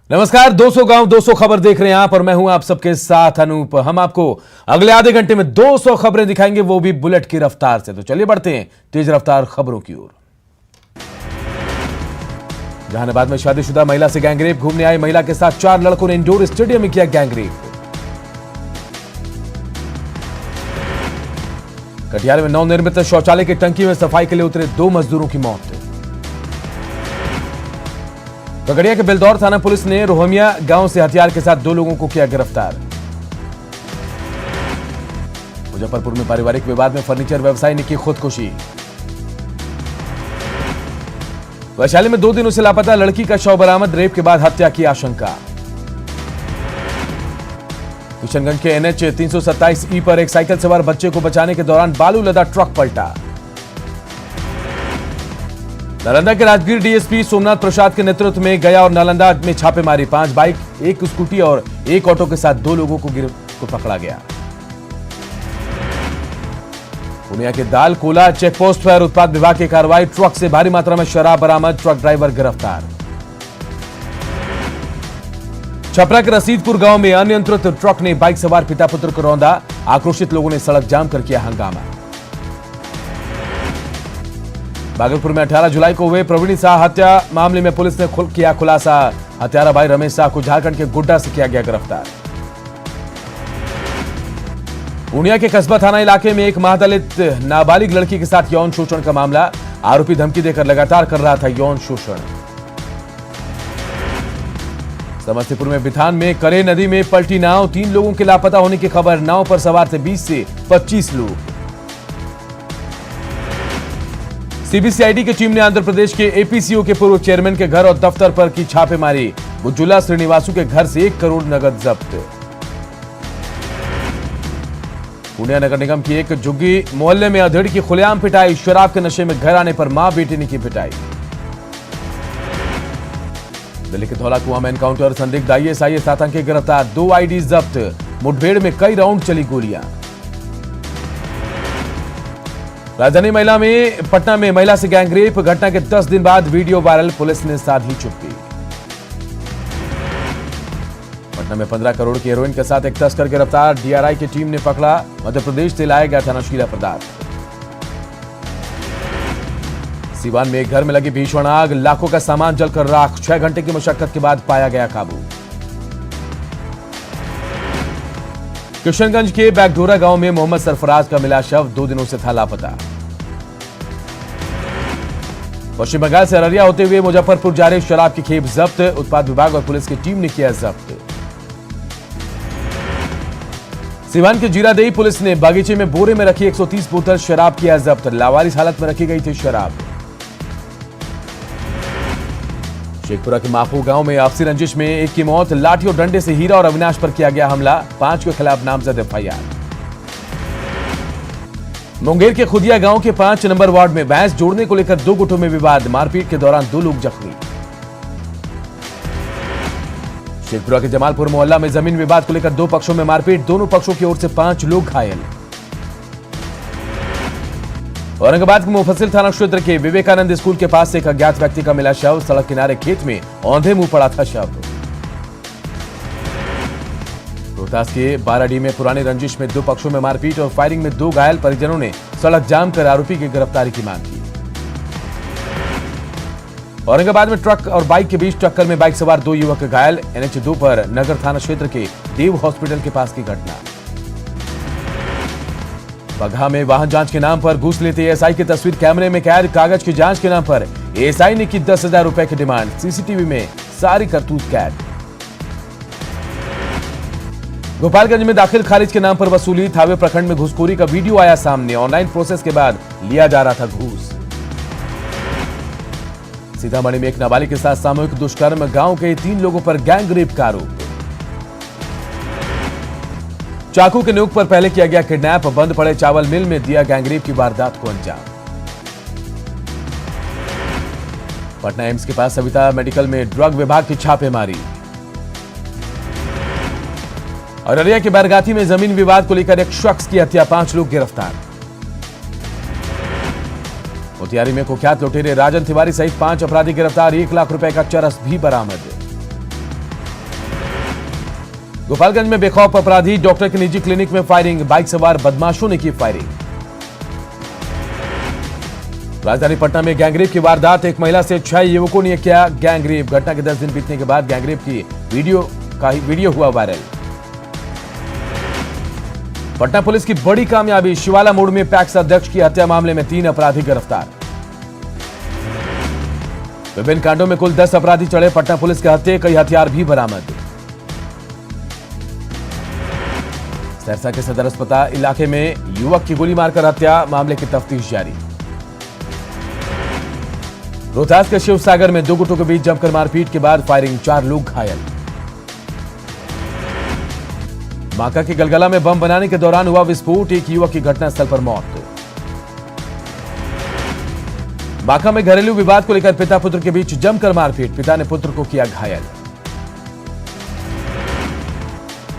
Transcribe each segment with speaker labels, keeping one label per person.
Speaker 1: नमस्कार, 200 गांव 200 खबर देख रहे हैं आप और मैं हूं आप सबके साथ अनूप। हम आपको अगले आधे घंटे में 200 खबरें दिखाएंगे, वो भी बुलेट की रफ्तार से। तो चलिए बढ़ते हैं तेज रफ्तार खबरों की ओर। जहानाबाद में शादीशुदा महिला से गैंगरेप, घूमने आई महिला के साथ 4 लड़कों ने इंडोर स्टेडियम में किया गैंगरेप। कटिहार में नवनिर्मित शौचालय की टंकी में सफाई के लिए उतरे 2 मजदूरों की मौत। खगड़िया के बेलदौर थाना पुलिस ने रोहमिया गांव से हथियार के साथ 2 लोगों को किया गिरफ्तार। मुजफ्फरपुर में पारिवारिक विवाद में फर्नीचर व्यवसायी ने की खुदकुशी। वैशाली में 2 दिनों से लापता लड़की का शव बरामद, रेप के बाद हत्या की आशंका। किशनगंज के NH 327E पर एक साइकिल सवार बच्चे को बचाने के दौरान बालू लदा ट्रक पलटा। नालंदा के राजगीर डीएसपी सोमनाथ प्रसाद के नेतृत्व में गया और नालंदा में छापेमारी, 5 बाइक, 1 स्कूटी और 1 ऑटो के साथ 2 लोगों को पकड़ा गया। पूर्णिया के दाल कोला चेक पोस्ट पर उत्पाद विभाग की कार्रवाई, ट्रक से भारी मात्रा में शराब बरामद, ट्रक ड्राइवर गिरफ्तार। छपरा के रसीदपुर गांव में अनियंत्रित ट्रक ने बाइक सवार पिता पुत्र को रौंदा, आक्रोशित लोगों ने सड़क जाम कर किया हंगामा। भागलपुर में 18 जुलाई को हुए प्रवीण शाह हत्या मामले में पुलिस ने किया खुलासा, हत्यारा भाई रमेश शाह को झारखंड के गोड्डा से किया गया गिरफ्तार। पूर्णिया के कस्बा थाना इलाके में एक महादलित नाबालिग लड़की के साथ यौन शोषण का मामला, आरोपी धमकी देकर लगातार कर रहा था यौन शोषण। समस्तीपुर में बिथान में करे नदी में पलटी नाव, 3 लोगों के लापता होने की खबर, नाव पर सवार थे 20 से 25 लोग। सीबीसीआईडी की टीम ने आंध्र प्रदेश के एपीसीओ के पूर्व चेयरमैन के घर और दफ्तर पर की छापेमारी, बुजुला श्रीनिवासु के घर से 1 करोड़ नगद जब्त। पुणे नगर निगम की एक झुग्गी मोहल्ले में अधेड़ की खुलेआम पिटाई, शराब के नशे में घर आने पर मां बेटी ने की पिटाई। दिल्ली के धौला कुआं में एनकाउंटर, संदिग्ध ISIS आतंकी गिरफ्तार, 2 आईडी जब्त, मुठभेड़ में कई राउंड चली गोलियां। राजधानी पटना में महिला से गैंगरेप, घटना के 10 दिन बाद वीडियो वायरल, पुलिस ने साधी चुप्पी। पटना में 15 करोड़ की हेरोइन के साथ एक तस्कर गिरफ्तार, DRI की टीम ने पकड़ा, मध्य प्रदेश से लाया गया था नशीला पदार्थ। सीवान में एक घर में लगी भीषण आग, लाखों का सामान जलकर राख, 6 घंटे की मशक्कत के बाद पाया गया काबू। किशनगंज के बैकडोरा गांव में मोहम्मद सरफराज का मिला शव, 2 दिनों से था लापता। पश्चिम बंगाल से अररिया होते हुए मुजफ्फरपुर जा रही शराब की खेप जब्त, उत्पाद विभाग और पुलिस की टीम ने किया जब्त। सीवान के जीरादेई पुलिस ने बागीचे में बोरे में रखी 130 बोतल शराब किया जब्त, लावारिस हालत में रखी गई थी शराब। शेखपुरा के माफू गांव में आपसी रंजिश में एक की मौत, लाठी और डंडे से हीरा और अविनाश पर किया गया हमला, 5 के खिलाफ नामजद FIR। मुंगेर के खुदिया गांव के 5 नंबर वार्ड में भैंस जोड़ने को लेकर 2 गुटों में विवाद, मारपीट के दौरान 2 लोग जख्मी। शेखपुरा के जमालपुर मोहल्ला में जमीन विवाद को लेकर 2 पक्षों में मारपीट, दोनों पक्षों की ओर से 5 लोग घायल। औरंगाबाद के मुफस्सिल थाना क्षेत्र के विवेकानंद स्कूल के पास से एक अज्ञात व्यक्ति का मिला शव, सड़क किनारे खेत में औंधे मुंह पड़ा था शव। रोहतास के बाराडीह में पुरानी रंजिश में 2 पक्षों में मारपीट और फायरिंग में 2 घायल, परिजनों ने सड़क जाम कर आरोपी की गिरफ्तारी की मांग की। औरंगाबाद में ट्रक और बाइक के बीच टक्कर में बाइक सवार 2 युवक घायल, NH 2 पर नगर थाना क्षेत्र के देव हॉस्पिटल के पास की घटना। बगहा में वाहन जांच के नाम पर घूस लेते ASI की तस्वीर कैमरे में कैद, कागज की जांच के नाम पर ASI ने की 10,000 रुपए की डिमांड, CCTV में सारी करतूत कैद। गोपालगंज में दाखिल खारिज के नाम पर वसूली, थावे प्रखंड में घूसखोरी का वीडियो आया सामने, ऑनलाइन प्रोसेस के बाद लिया जा रहा था घूस। सीतामढ़ी में एक नाबालिग के साथ सामूहिक दुष्कर्म, गांव के 3 लोगों पर गैंग रेप का आरोप। चाकू के नोक पर पहले किया गया किडनैप, बंद पड़े चावल मिल में दिया गैंगरेप की वारदात को अंजाम। पटना एम्स के पास सविता मेडिकल में ड्रग विभाग की छापेमारी। अररिया के बैरगाती में जमीन विवाद को लेकर एक शख्स की हत्या, 5 लोग गिरफ्तार। मोतिहारी में कुख्यात लुटेरे राजन तिवारी सहित 5 अपराधी गिरफ्तार, 1 लाख रुपए का चरस भी बरामद। गोपालगंज में बेखौफ अपराधी, डॉक्टर के निजी क्लिनिक में फायरिंग, बाइक सवार बदमाशों ने की फायरिंग। राजधानी पटना में गैंगरेप की वारदात, एक महिला से 6 युवकों ने किया गैंगरेप। घटना के 10 दिन बीतने के बाद गैंगरेप की वीडियो हुआ वायरल। पटना पुलिस की बड़ी कामयाबी, शिवाला मोड़ में पैक्स अध्यक्ष की हत्या मामले में 3 अपराधी गिरफ्तार। विभिन्न कांडों में कुल 10 अपराधी चढ़े पटना पुलिस के हत्थे, कई हथियार भी बरामद। सहरसा के सदर अस्पताल इलाके में युवक की गोली मारकर हत्या, मामले की तफ्तीश जारी। रोहतास के शिवसागर में 2 गुटों के बीच जमकर मारपीट के बाद फायरिंग, 4 लोग घायल। बांका के गलगला में बम बनाने के दौरान हुआ विस्फोट, एक युवक की घटनास्थल पर मौत। बांका में घरेलू विवाद को लेकर पिता पुत्र के बीच जमकर मारपीट, पिता ने पुत्र को किया घायल।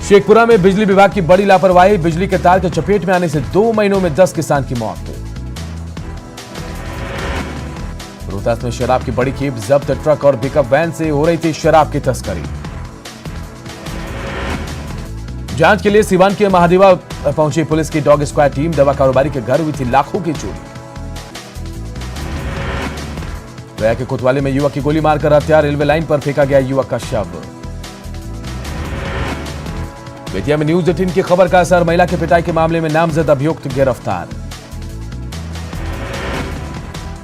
Speaker 1: शेखपुरा में बिजली विभाग की बड़ी लापरवाही, बिजली के तार के चपेट में आने से 2 महीनों में 10 किसान की मौत। रोहतास में शराब की बड़ी खेप जब्त, ट्रक और पिकअप वैन से हो रही थी शराब की तस्करी। जांच के लिए सिवान के महादेवा पहुंची पुलिस की डॉग स्क्वाड टीम, दवा कारोबारी के घर हुई थी लाखों की चोरी। गया के कोतवाली में युवक की गोली मारकर हत्या, रेलवे लाइन पर फेंका गया युवक का शव। बेतिया में न्यूज 18 की खबर का असर, महिला के पिटाई के मामले में नामजद अभियुक्त गिरफ्तार।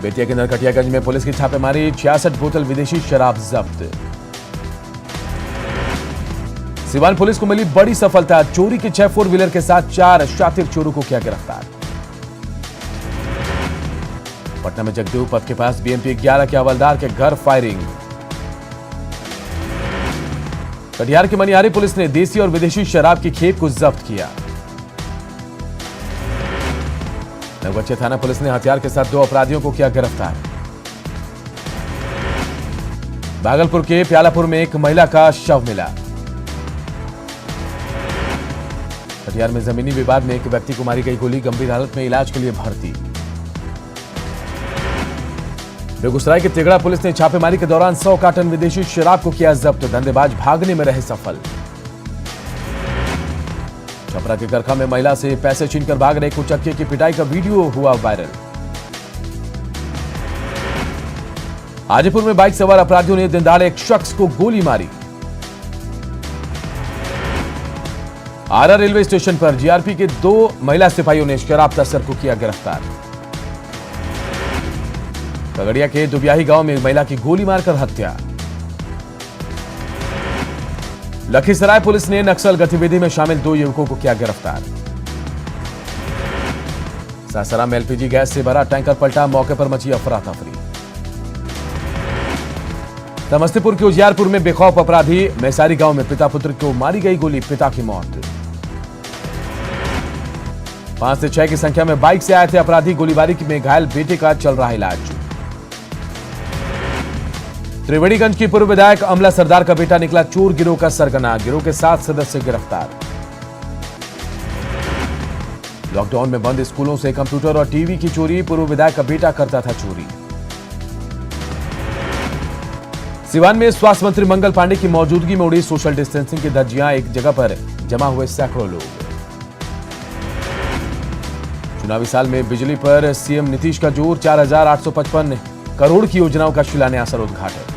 Speaker 1: बेतिया के नरकटियागंज में पुलिस की छापेमारी, 66 बोतल विदेशी शराब जब्त। सिवान पुलिस को मिली बड़ी सफलता, चोरी की 6 4 व्हीलर के साथ 4 शातिर चोरों को किया गिरफ्तार। पटना में जगदेव पथ के पास बीएमपी 11 के हवलदार के घर फायरिंग। कटिहार की मनिहारी पुलिस ने देसी और विदेशी शराब की खेप को जब्त किया। नवगछिया थाना पुलिस ने हथियार के साथ 2 अपराधियों को किया गिरफ्तार। भागलपुर के प्यालापुर में एक महिला का शव मिला। कटिहार में जमीनी विवाद में एक व्यक्ति को मारी गई गोली, गंभीर हालत में इलाज के लिए भर्ती। बेगूसराय के तिगड़ा पुलिस ने छापेमारी के दौरान 100 कार्टन विदेशी शराब को किया जब्त, धंधेबाज भागने में रहे सफल। छपरा के गरखा में महिला से पैसे छीनकर भाग रहे कुचक्के की पिटाई का वीडियो हुआ वायरल। हाजीपुर में बाइक सवार अपराधियों ने दिन दहाड़े एक शख्स को गोली मारी। आरा रेलवे स्टेशन पर जीआरपी के 2 महिला सिपाहियों ने शराब तस्कर को किया गिरफ्तार। खगड़िया के दुबियाही गांव में महिला की गोली मारकर हत्या। लखीसराय पुलिस ने नक्सल गतिविधि में शामिल 2 युवकों को किया गिरफ्तार। सासाराम में एलपीजी गैस से भरा टैंकर पलटा, मौके पर मची अफरा तफरी। समस्तीपुर के उजियारपुर में बेखौफ अपराधी, मैसारी गांव में पिता पुत्र को मारी गई गोली, पिता की मौत। 5 से 6 की संख्या में बाइक से आए थे अपराधी, गोलीबारी में घायल बेटे का चल रहा इलाज। त्रिवेणीगंज की पूर्व विधायक अमला सरदार का बेटा निकला चोर गिरोह का सरगना, गिरोह के 7 सदस्य गिरफ्तार। लॉकडाउन में बंद स्कूलों से कंप्यूटर और टीवी की चोरी, पूर्व विधायक का बेटा करता था चोरी। सिवान में स्वास्थ्य मंत्री मंगल पांडे की मौजूदगी में उड़ी सोशल डिस्टेंसिंग की धज्जियां, एक जगह पर जमा हुए सैकड़ों लोग। चुनावी साल में बिजली पर सीएम नीतीश का जोर, 4,855 करोड़ की योजनाओं का शिलान्यास और उद्घाटन।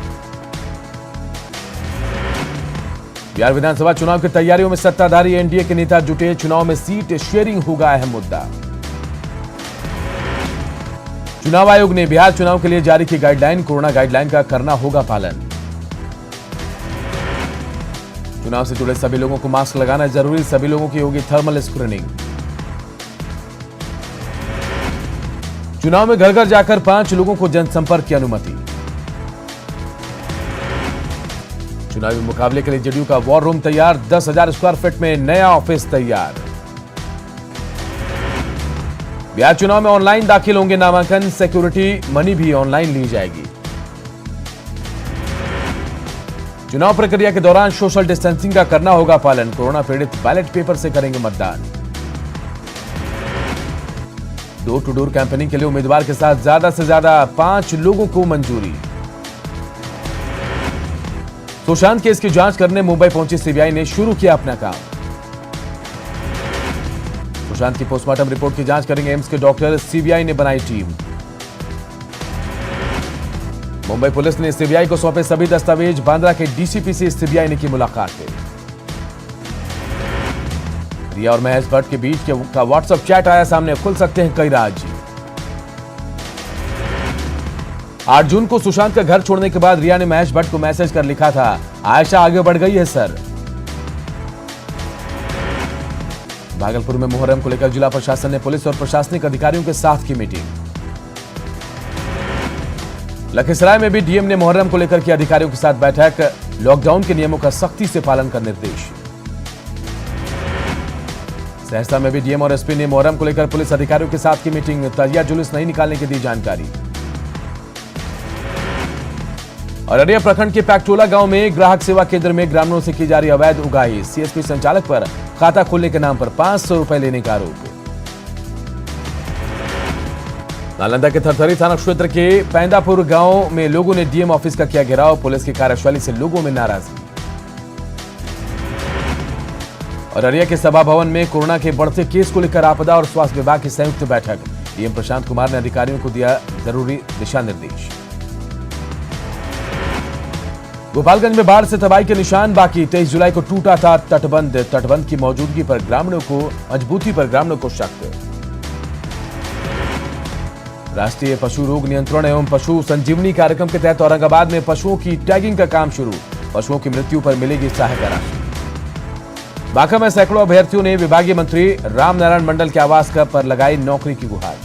Speaker 1: बिहार विधानसभा चुनाव की तैयारियों में सत्ताधारी एनडीए के नेता जुटे, चुनाव में सीट शेयरिंग होगा अहम मुद्दा। चुनाव आयोग ने बिहार चुनाव के लिए जारी की गाइडलाइन, कोरोना गाइडलाइन का करना होगा पालन। चुनाव से जुड़े सभी लोगों को मास्क लगाना जरूरी, सभी लोगों की होगी थर्मल स्क्रीनिंग। चुनाव में घर घर जाकर 5 लोगों को जनसंपर्क की अनुमति। चुनावी मुकाबले के लिए जेडीयू का वॉर रूम तैयार, 10,000 स्क्वायर फीट में नया ऑफिस तैयार। बिहार चुनाव में ऑनलाइन दाखिल होंगे नामांकन, सिक्योरिटी मनी भी ऑनलाइन ली जाएगी। चुनाव प्रक्रिया के दौरान सोशल डिस्टेंसिंग का करना होगा पालन, कोरोना पीड़ित बैलेट पेपर से करेंगे मतदान। डोर टू डोर कैंपेनिंग के लिए उम्मीदवार के साथ ज्यादा से ज्यादा 5 लोगों को मंजूरी। सुशांत केस की जांच करने मुंबई पहुंची सीबीआई ने शुरू किया अपना काम। सुशांत की पोस्टमार्टम रिपोर्ट की जांच करेंगे एम्स के डॉक्टर, सीबीआई ने बनाई टीम। मुंबई पुलिस ने सीबीआई को सौंपे सभी दस्तावेज, बांद्रा के डीसीपी से सीबीआई ने की मुलाकात। रिया और महेश भट्ट के बीच का व्हाट्सएप चैट आया सामने, खुल सकते हैं कई राज। 8 जून को सुशांत का घर छोड़ने के बाद रिया ने महेश भट्ट को मैसेज कर लिखा था, आयशा आगे बढ़ गई है सर। भागलपुर में मुहर्रम को लेकर जिला प्रशासन ने पुलिस और प्रशासनिक अधिकारियों के साथ की मीटिंग। लखीसराय में भी डीएम ने मुहर्रम को लेकर की अधिकारियों के साथ बैठक, लॉकडाउन के नियमों का सख्ती से पालन का निर्देश। सहरसा में भी डीएम और एसपी ने मुहर्रम को लेकर पुलिस अधिकारियों के साथ की मीटिंग, ताजिया जुलूस नहीं निकालने की दी जानकारी। अररिया प्रखंड के पैक्टोला गांव में ग्राहक सेवा केंद्र में ग्रामीणों से की जा रही अवैध उगाही, सीएसपी संचालक पर खाता खोलने के नाम पर 500 रुपए लेने का आरोप। नालंदा के थरथरी थाना क्षेत्र के पैंदापुर गांव में लोगों ने डीएम ऑफिस का किया घेराव, पुलिस की कार्यशैली से लोगों में नाराजगी। अररिया के सभा भवन में कोरोना के बढ़ते केस को लेकर आपदा और स्वास्थ्य विभाग की संयुक्त बैठक, डीएम प्रशांत कुमार ने अधिकारियों को दिया जरूरी दिशा निर्देश। गोपालगंज में बाढ़ से तबाही के निशान बाकी, 23 जुलाई को टूटा था तटबंध की मौजूदगी पर ग्रामीणों को मजबूती पर ग्रामीणों को शक। राष्ट्रीय पशु रोग नियंत्रण एवं पशु संजीवनी कार्यक्रम के तहत औरंगाबाद में पशुओं की टैगिंग का काम शुरू, पशुओं की मृत्यु पर मिलेगी सहायता राशि। बांका में सैकड़ों अभ्यर्थियों ने विभागीय मंत्री रामनारायण मंडल के आवास पर लगाई नौकरी की गुहार।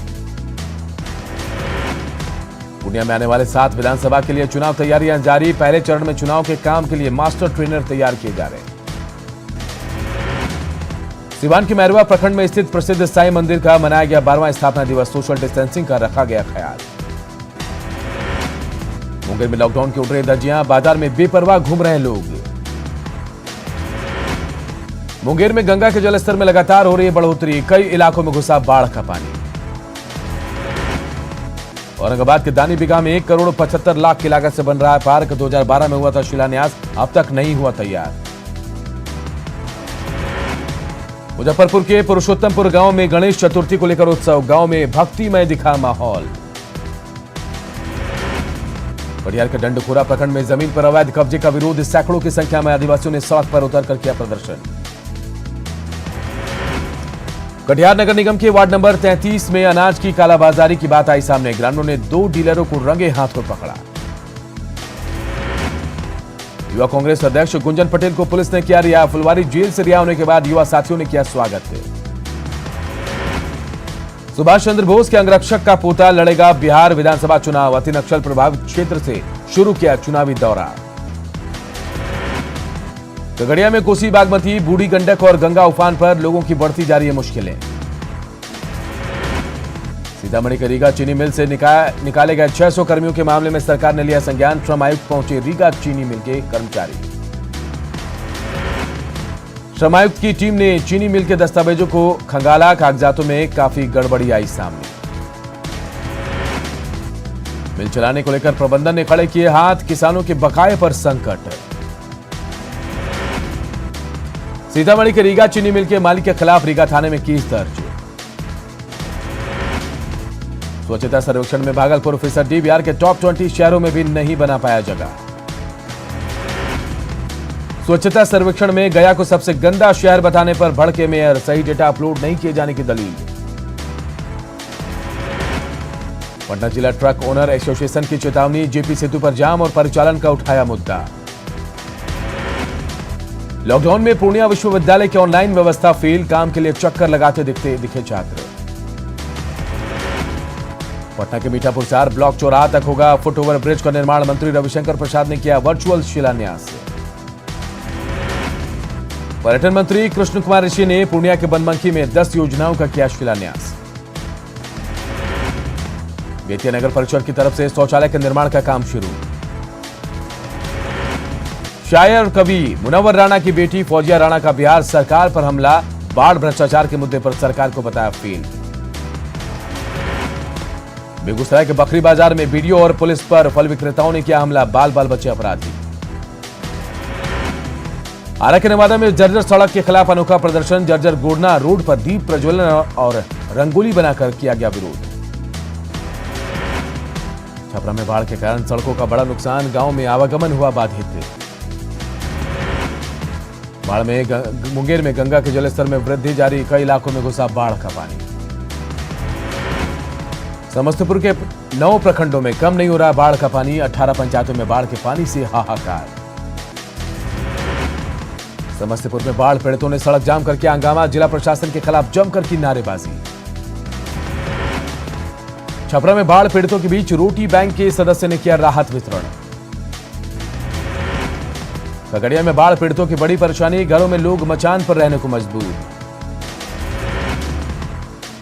Speaker 1: पूर्णिया में आने वाले 7 विधानसभा के लिए चुनाव तैयारियां जारी, पहले चरण में चुनाव के काम के लिए मास्टर ट्रेनर तैयार किए जा रहे हैं। सिवान के मैरवा प्रखंड में स्थित प्रसिद्ध साईं मंदिर का मनाया गया 12वां स्थापना दिवस, सोशल डिस्टेंसिंग का रखा गया ख्याल। मुंगेर में लॉकडाउन की उठ रही धज्जियां, बाजार में बेपरवाह घूम रहे लोग। मुंगेर में गंगा के जलस्तर में लगातार हो रही है बढ़ोतरी, कई इलाकों में घुसा बाढ़ का पानी। औरंगाबाद के दानी बिगा में 1,75,00,000 की लागत से बन रहा है पार्क, 2012 में हुआ था शिलान्यास, अब तक नहीं हुआ तैयार। मुजफ्फरपुर के पुरुषोत्तमपुर गांव में गणेश चतुर्थी को लेकर उत्सव, गांव में भक्तिमय दिखा माहौल। कटिहार के डंडखोरा प्रखंड में जमीन पर अवैध कब्जे का विरोध, सैकड़ों की संख्या में आदिवासियों ने सड़क पर उतरकर किया प्रदर्शन। कटिहार नगर निगम के वार्ड नंबर 33 में अनाज की कालाबाजारी की बात आई सामने, ग्रामीणों ने 2 डीलरों को रंगे हाथों पकड़ा। युवा कांग्रेस अध्यक्ष गुंजन पटेल को पुलिस ने किया रिहा, फुलवारी जेल से रिहा होने के बाद युवा साथियों ने किया स्वागत। सुभाष चंद्र बोस के अंगरक्षक का पोता लड़ेगा बिहार विधानसभा चुनाव, अति नक्सल प्रभावित क्षेत्र से शुरू किया चुनावी दौरा। खगड़िया में कोसी बागमती, बूढ़ी गंडक और गंगा उफान पर लोगों की बढ़ती जा रही है मुश्किलें। सीतामढ़ी के रीगा चीनी मिल से निकाले गए 600 कर्मियों के मामले में सरकार ने लिया संज्ञान, श्रम आयुक्त पहुंचे रीगा चीनी मिल के कर्मचारी। श्रम आयुक्त की टीम ने चीनी मिल के दस्तावेजों को खंगाला, कागजातों में काफी गड़बड़ी आई सामने। मिल चलाने को लेकर प्रबंधन ने खड़े किए हाथ, किसानों के बकाये पर संकट। सीतामढ़ी के रीगा चीनी मिल के मालिक के खिलाफ रीगा थाने में केस दर्ज। स्वच्छता सर्वेक्षण में भागलपुर फिसड्डी, बिहार के टॉप 20 शहरों में भी नहीं बना पाया जगह। स्वच्छता सर्वेक्षण में गया को सबसे गंदा शहर बताने पर भड़के मेयर, सही डेटा अपलोड नहीं किए जाने की दलील। पटना जिला ट्रक ओनर एसोसिएशन की चेतावनी, जेपी सेतु पर जाम और परिचालन का उठाया मुद्दा। लॉकडाउन में पूर्णिया विश्वविद्यालय की ऑनलाइन व्यवस्था फेल, काम के लिए चक्कर लगाते दिखे छात्र। पटना के मीठापुर से ब्लॉक चौराहा तक होगा फुटओवर ब्रिज का निर्माण, मंत्री रविशंकर प्रसाद ने किया वर्चुअल शिलान्यास। पर्यटन मंत्री कृष्ण कुमार ऋषि ने पूर्णिया के बनमनखी में 10 योजनाओं का किया शिलान्यास। बेतिया नगर परिषद की तरफ से शौचालय के निर्माण का काम शुरू। शायर और कवि मुनव्वर राणा की बेटी फौजिया राणा का बिहार सरकार पर हमला, बाढ़ भ्रष्टाचार के मुद्दे पर सरकार को बताया फेल। बेगूसराय के बकरी बाजार में बीडीओ और पुलिस पर फल विक्रेताओं ने किया हमला, बाल बाल बचे अपराधी। आरा के नवादा में जर्जर सड़क के खिलाफ अनोखा प्रदर्शन। जर्जर गोडना रोड पर दीप प्रज्वलन और रंगोली बनाकर किया गया विरोध। छपरा में बाढ़ के कारण सड़कों का बड़ा नुकसान, गांव में आवागमन हुआ बाधित। बाढ़ में मुंगेर में गंगा के जलस्तर में वृद्धि जारी, कई इलाकों में घुसा बाढ़ का पानी। समस्तीपुर के 9 प्रखंडों में कम नहीं हो रहा बाढ़ का पानी, 18 पंचायतों में बाढ़ के पानी से हाहाकार। समस्तीपुर में बाढ़ पीड़ितों ने सड़क जाम करके हंगामा, जिला प्रशासन के खिलाफ जमकर की नारेबाजी। छपरा में बाढ़ पीड़ितों के बीच रोटी बैंक के सदस्य ने किया राहत वितरण। खगड़िया में बाढ़ पीड़ितों की बड़ी परेशानी, घरों में लोग मचान पर रहने को मजबूर।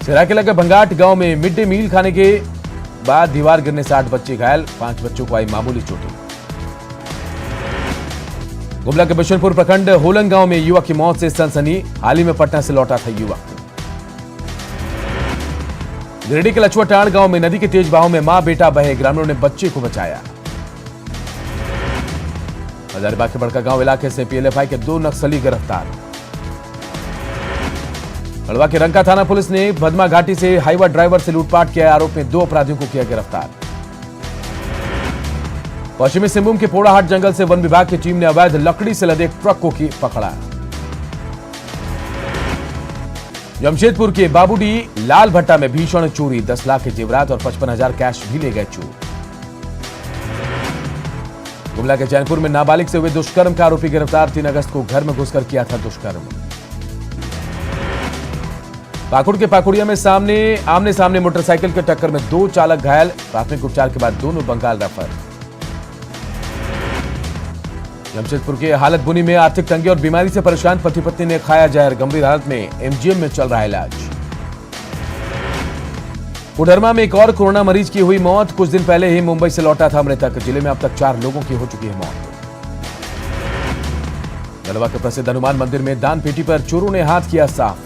Speaker 1: सिराकेला के भंगाट गांव में मिड डे मील खाने के बाद दीवार गिरने से 8 बच्चे घायल, 5 बच्चों को आई मामूली चोटें। गुमला के बिशनपुर प्रखंड होलंग गांव में युवक की मौत से सनसनी, हाल ही में पटना से लौटा था युवक। गिरिडीह के लछुआटांड़ गांव में नदी के तेज बहाव में मां बेटा बहे, ग्रामीणों ने बच्चे को बचाया। हजारीबाग के बड़का गांव इलाके से पीएलएफआई के 2 नक्सली गिरफ्तार। खड़वा के रंका थाना पुलिस ने भदमा घाटी से हाईवा ड्राइवर से लूटपाट के आरोप में 2 अपराधियों को किया गिरफ्तार। पश्चिमी सिंहभूम के पोड़ाहाट जंगल से वन विभाग की टीम ने अवैध लकड़ी से लदे ट्रक को पकड़ा। जमशेदपुर के बाबूडी लाल भट्टा में भीषण चोरी, 10 लाख के जेवरात और 55,000 कैश भी ले गए चोर। गुमला के चैनपुर में नाबालिग से हुए दुष्कर्म का आरोपी गिरफ्तार, 3 अगस्त को घर में घुसकर किया था दुष्कर्म। पाकुड़ के पाकुड़िया में आमने सामने मोटरसाइकिल की टक्कर में 2 चालक घायल, प्राथमिक उपचार के बाद दोनों बंगाल रेफर। जमशेदपुर के हालत बुनी में आर्थिक तंगी और बीमारी से परेशान पति पत्नी ने खाया जहर, गंभीर हालत में एमजीएम में चल रहा है इलाज। कोडरमा में एक और कोरोना मरीज की हुई मौत, कुछ दिन पहले ही मुंबई से लौटा था मृतक। जिले में अब तक 4 लोगों की हो चुकी है मौत। गढ़वा के प्रसिद्ध हनुमान मंदिर में दान पेटी पर चोरों ने हाथ किया साफ।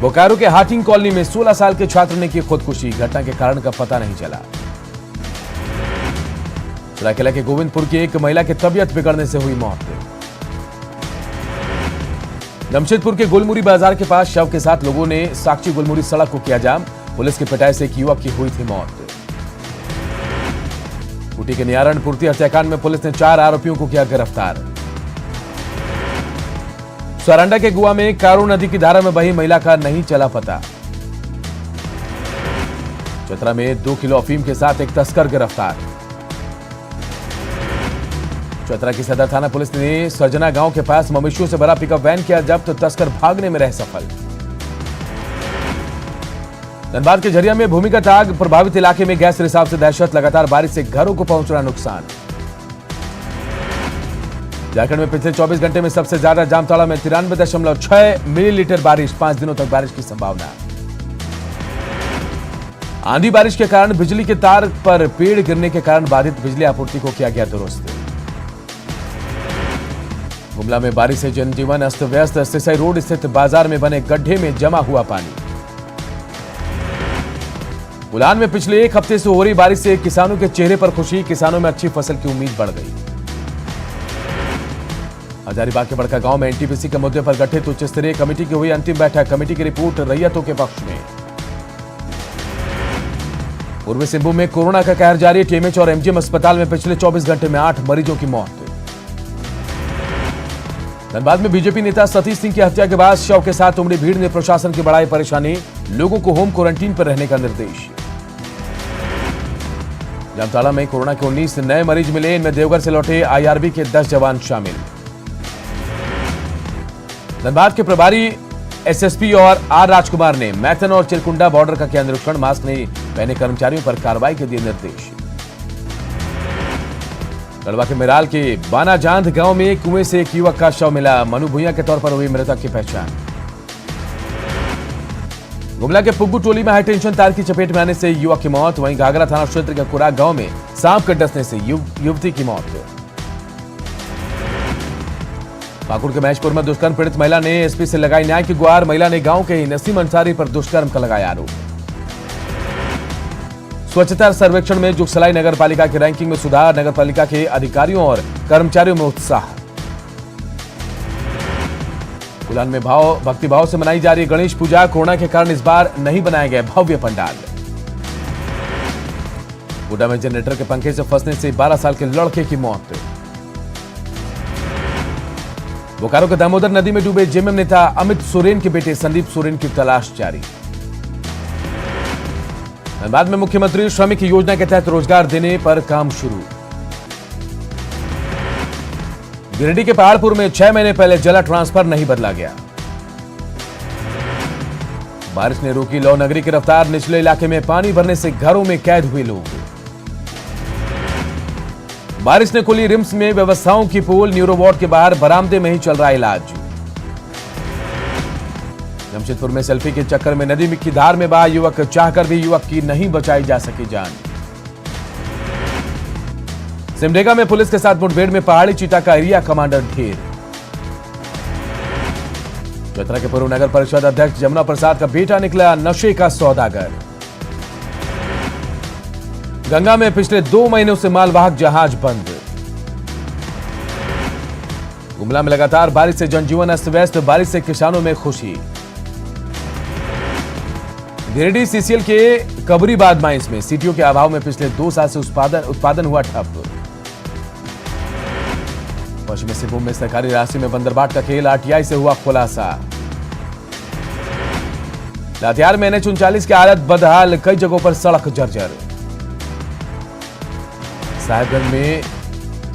Speaker 1: बोकारो के हाटिंग कॉलोनी में 16 साल के छात्र ने की खुदकुशी, घटना के कारण का पता नहीं चला। सरायकेला के गोविंदपुर की एक महिला की तबीयत बिगड़ने से हुई मौत। जमशेदपुर के गुलमुरी बाजार के पास शव के साथ लोगों ने साक्षी गुलमुरी सड़क को किया जाम, पुलिस की पिटाई से एक युवक की हुई थी मौत। ऊटी के नियारणपूर्ति हत्याकांड में पुलिस ने 4 आरोपियों को किया गिरफ्तार। सारंडा के गुआ में कारू नदी की धारा में बही महिला का नहीं चला पता। चतरा में 2 किलो अफीम के साथ एक तस्कर गिरफ्तार। चतरा की सदर थाना पुलिस ने सरजना गांव के पास मवेशियों से भरा पिकअप वैन किया जब्त, तस्कर भागने में रहे सफल। धनबाद के झरिया में भूमिगत आग, प्रभावित इलाके में गैस रिसाव से दहशत, लगातार बारिश से घरों को पहुंच रहा नुकसान। झारखंड में पिछले 24 घंटे में सबसे ज्यादा जामताड़ा में 93.6 मिलीलीटर बारिश, 5 दिनों तक बारिश की संभावना। आंधी बारिश के कारण बिजली के तार पर पेड़ गिरने के कारण बाधित बिजली आपूर्ति को किया गया दुरुस्त। गुमला में बारिश से जनजीवन अस्त व्यस्त, सिसई रोड स्थित बाजार में बने गड्ढे में जमा हुआ पानी। उलान में पिछले 1 हफ्ते से हो रही बारिश से किसानों के चेहरे पर खुशी, किसानों में अच्छी फसल की उम्मीद बढ़ गई। हजारीबाग के बड़का गांव में एनटीपीसी के मुद्दे पर गठित उच्च स्तरीय कमेटी की हुई अंतिम बैठक, कमेटी की रिपोर्ट रैयतों के पक्ष में। पूर्वी सिंहभूम में कोरोना का कहर जारी, टीएमएच और एमजीएम अस्पताल में पिछले 24 घंटे में 8 मरीजों की मौत। धनबाद में बीजेपी नेता सतीश सिंह की हत्या के बाद शव के साथ उमड़ी भीड़ ने प्रशासन की बढ़ाई परेशानी, लोगों को होम क्वारंटीन पर रहने का निर्देश। जामताड़ा में कोरोना के 19 नए मरीज मिले, इनमें देवघर से लौटे आईआरबी के 10 जवान शामिल। धनबाद के प्रभारी एसएसपी और आर राजकुमार ने मैथन और चिरकुंडा बॉर्डर का किया निरीक्षण, मास्क नहीं पहने कर्मचारियों पर कार्रवाई के दिए निर्देश। गढ़वा के मेराल के बानाजांध गांव में कुएं से एक युवक का शव मिला, मनु भुइया के तौर पर हुई मृतक की पहचान। गुमला के पुग्गू टोली में हाई टेंशन तार की चपेट में आने से युवक की मौत, वहीं घाघरा थाना क्षेत्र के कुराक गांव में सांप के डसने से युवती की मौत। पाकुड़ के महेशपुर में दुष्कर्म पीड़ित महिला ने एसपी से लगाई न्याय की गुहार, महिला ने गांव के ही नसीम अंसारी पर दुष्कर्म का लगाया आरोप। स्वच्छता सर्वेक्षण में जुगसलाई नगर पालिका की रैंकिंग में सुधार, नगर पालिका के अधिकारियों और कर्मचारियों में उत्साह। कुलान में भक्तिभाव से मनाई जा रही गणेश पूजा, कोरोना के कारण इस बार नहीं बनाए गए भव्य पंडाल। गोड्डा में जनरेटर के पंखे से फंसने से 12 साल के लड़के की मौत। बोकारो के दामोदर नदी में डूबे जेएमएम नेता अमित सोरेन के बेटे संदीप सोरेन की तलाश जारी। धनबाद में मुख्यमंत्री श्रमिक योजना के तहत रोजगार देने पर काम शुरू। गिरिडीह के पहाड़पुर में 6 महीने पहले जला ट्रांसफर नहीं बदला गया। बारिश ने रोकी लौ नगरी की रफ्तार, निचले इलाके में पानी भरने से घरों में कैद हुए लोग। बारिश ने खोली रिम्स में व्यवस्थाओं की पोल, न्यूरो वार्ड के बाहर बरामदे में ही चल रहा इलाज। जमशेदपुर में सेल्फी के चक्कर में नदी की धार में बहा युवक, चाहकर भी युवक की नहीं बचाई जा सकी जान। सिमडेगा में पुलिस के साथ मुठभेड़ में पहाड़ी चीता का एरिया कमांडर ढेर। चतरा के पूर्व नगर परिषद अध्यक्ष जमुना प्रसाद का बेटा निकला नशे का सौदागर। गंगा में पिछले 2 महीनों से मालवाहक जहाज बंद। गुमला में लगातार बारिश से जनजीवन अस्त व्यस्त, बारिश से किसानों में खुशी। गिरिडीह सीसीएल के कबरीबाद माइंस में सीटीओ के अभाव में पिछले 2 साल से उत्पादन हुआ ठप। पश्चिमी सिंहभूम में सरकारी राशि में बंदरबाट का खेल, आरटीआई से हुआ खुलासा। लातेहार में NH-39 की हालत बदहाल, कई जगहों पर सड़क जर्जर। साहिबगंज में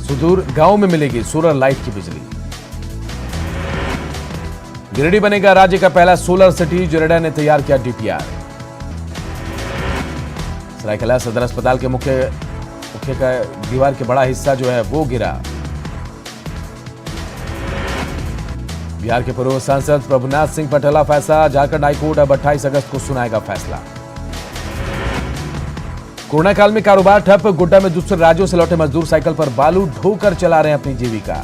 Speaker 1: सुदूर गांव में मिलेगी सोलर लाइट की बिजली। गिरिडीह बनेगा राज्य का पहला सोलर सिटी, जोरेडा ने तैयार किया डीपीआर। सरायकेला सदर अस्पताल के मुख्य का दीवार के बड़ा हिस्सा जो है वो गिरा। बिहार के पूर्व सांसद प्रभुनाथ सिंह पर टला फैसला, झारखंड हाईकोर्ट अब 28 अगस्त को सुनाएगा फैसला। कोरोना काल में कारोबार ठप, गोड्डा में दूसरे राज्यों से लौटे मजदूर साइकिल पर बालू ढोकर चला रहे हैं अपनी जीविका।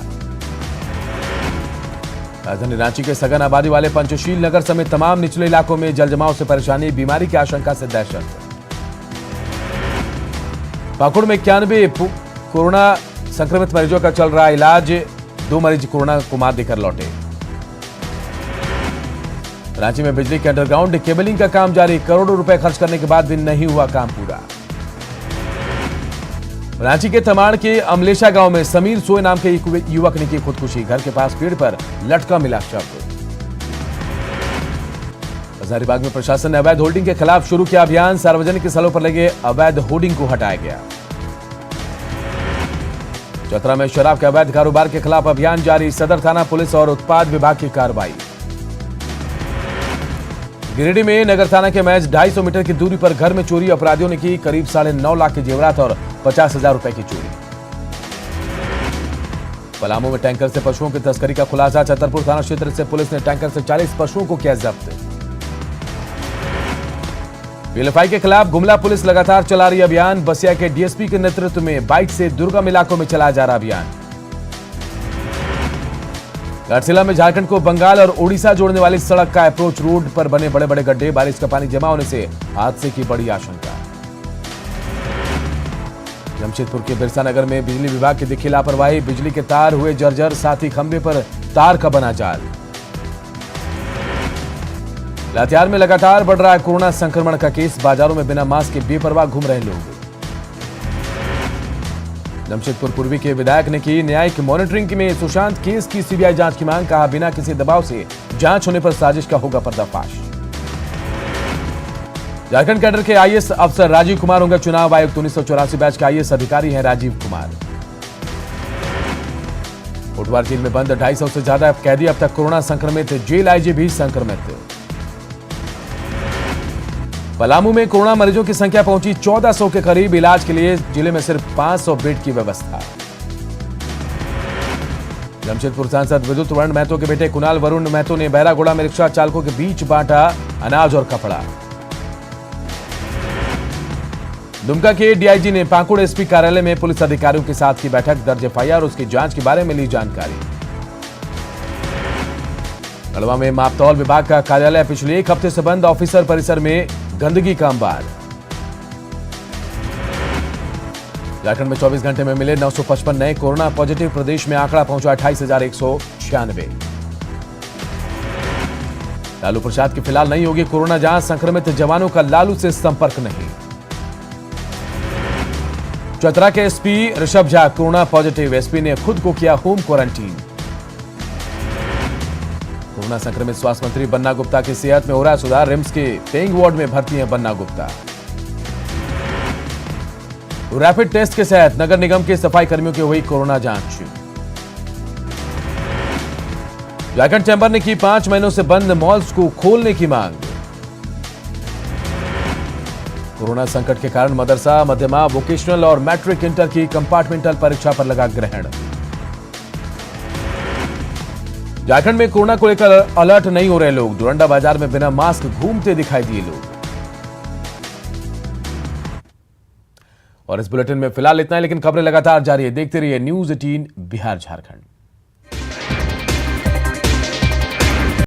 Speaker 1: राजधानी रांची के सघन आबादी वाले पंचशील नगर समेत तमाम निचले इलाकों में जलजमाव से परेशानी, बीमारी की आशंका से दहशत। पाकुड़ में 91 कोरोना संक्रमित मरीजों का चल रहा इलाज, 2 मरीज कोरोना को मात देकर लौटे। रांची में बिजली के अंडरग्राउंड केबलिंग का काम जारी, करोड़ों रुपए खर्च करने के बाद भी नहीं हुआ काम पूरा। रांची के तमाड़ के अमलेशा गांव में समीर सोए नाम के एक युवक ने की खुदकुशी, घर के पास पेड़ पर लटका मिला शव। हजारीबाग में प्रशासन ने अवैध होर्डिंग के खिलाफ शुरू किया अभियान, सार्वजनिक स्थलों पर लगे अवैध होर्डिंग को हटाया गया। चतरा में शराब के अवैध कारोबार के खिलाफ अभियान जारी, सदर थाना पुलिस और उत्पाद विभाग की कार्रवाई। गिरिडीह में नगर थाना के महज 250 मीटर की दूरी पर घर में चोरी, अपराधियों ने की करीब 9.5 लाख के जेवरात और 50,000 रुपए की चोरी। पलामू में टैंकर से पशुओं की तस्करी का खुलासा, छतरपुर थाना क्षेत्र से पुलिस ने टैंकर से 40 पशुओं को किया जब्त। पीएलएफआई के खिलाफ गुमला पुलिस लगातार चला रही अभियान, बसिया के डीएसपी के नेतृत्व में बाइक से दुर्गम इलाकों में चलाया जा रहा अभियान। घाटशिला में झारखंड को बंगाल और ओडिशा जोड़ने वाली सड़क का अप्रोच रोड पर बने बड़े बड़े गड्ढे, बारिश का पानी जमा होने से हादसे की बड़ी आशंका। जमशेदपुर के बिरसा नगर में बिजली विभाग की दिखी लापरवाही, बिजली के तार हुए जर्जर, साथ ही खंभे पर तार का बना जाल। लातेहार में लगातार बढ़ रहा है कोरोना संक्रमण का केस, बाजारों में बिना मास्क के बेपरवाह घूम रहे लोग। जमशेदपुर पूर्वी के विधायक ने की न्यायिक मॉनिटरिंग में सुशांत केस की सीबीआई जांच की मांग, कहा बिना किसी दबाव से जांच होने पर साजिश का होगा पर्दाफाश। झारखंड कैडर के आईएएस अफसर राजीव कुमार होंगे चुनाव आयुक्त, 1984 बैच के आईएएस अधिकारी हैं राजीव कुमार। कोटवार जेल में बंद 250 से ज्यादा कैदी अब तक कोरोना संक्रमित, जेल आईजी भी संक्रमित। पलामू में कोरोना मरीजों की संख्या पहुंची 1400 के करीब, इलाज के लिए जिले में सिर्फ 500 बेड की व्यवस्था। जमशेदपुर सांसद विद्युत वर्ण महतो के बेटे कुणाल वरुण महतो ने बहरागोड़ा में रिक्शा चालकों के बीच बांटा अनाज और कपड़ा। दुमका के डीआईजी ने पाकुड़ एसपी कार्यालय में पुलिस अधिकारियों के साथ की बैठक, दर्ज एफआईआर और उसकी जांच के बारे में ली जानकारी। गढ़वा में मापतौल विभाग का कार्यालय पिछले 1 हफ्ते से बंद, ऑफिसर परिसर में गंदगी का अंबार। झारखंड में 24 घंटे में मिले 955 नए कोरोना पॉजिटिव। प्रदेश में आंकड़ा पहुंचा 28,196। लालू प्रसाद की फिलहाल नहीं होगी कोरोना जांच। संक्रमित जवानों का लालू से संपर्क नहीं। चतरा के SP Rishabh Jha corona positive. SP ने खुद को किया होम क्वारंटीन। कोरोना संक्रमित स्वास्थ्य मंत्री बन्ना गुप्ता की सेहत में हो रहा सुधार। रिम्स के पेइंग वार्ड में भर्ती हैं बन्ना गुप्ता। रैपिड टेस्ट के तहत नगर निगम के सफाई कर्मियों की हुई कोरोना जांच। झारखंड चैंबर ने की 5 महीनों से बंद मॉल्स को खोलने की मांग। कोरोना संकट के कारण मदरसा, मध्यमा, वोकेशनल और मैट्रिक इंटर की कंपार्टमेंटल परीक्षा पर लगा ग्रहण। झारखंड में कोरोना को लेकर अलर्ट नहीं हो रहे लोग। डोरंडा बाजार में बिना मास्क घूमते दिखाई दिए लोग। और इस बुलेटिन में फिलहाल इतना ही, लेकिन खबरें लगातार जारी है। देखते रहिए न्यूज़ 18 बिहार झारखंड।